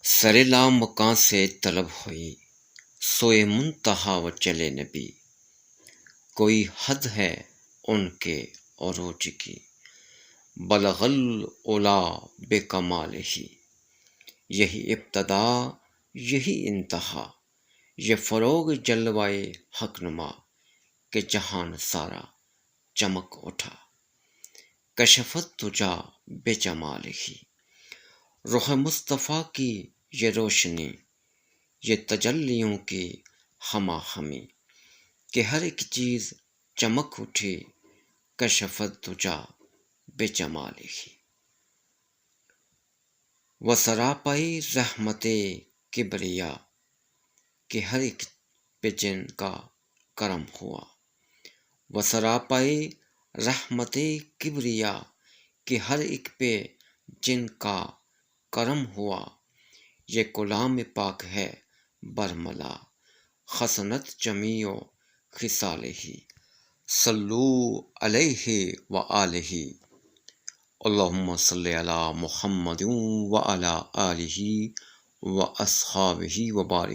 سر لا مکاں سے طلب ہوئی، سوئے منتہا و چلے نبی۔ کوئی حد ہے ان کے عروج کی، بلغ العلا بے کمال ہی۔ یہی ابتدا یہی انتہا، یہ فروغ جلوائے حق نما، کہ جہان سارا چمک اٹھا۔ کشفت تجا بے جمال ہی، رخ مصطفیٰ کی یہ روشنی، یہ تجلیوں کی ہما ہمی، کہ ہر ایک چیز چمک اٹھی۔ کشفت تجا بے جمال ہی، وہ سراپائی رحمت کبریا، کہ ہر ایک پہ جن کا کرم ہوا۔ وہ سراپائی رحمت کبریا، کہ ہر ایک پہ جن کا کرم ہوا۔ یہ کلام پاک ہے برملا، حسنت جمیع خصالہ۔ صلو علیہ وآلہ، اللہم صلی علی محمد وعلی آلہ واصحابہ وبارک۔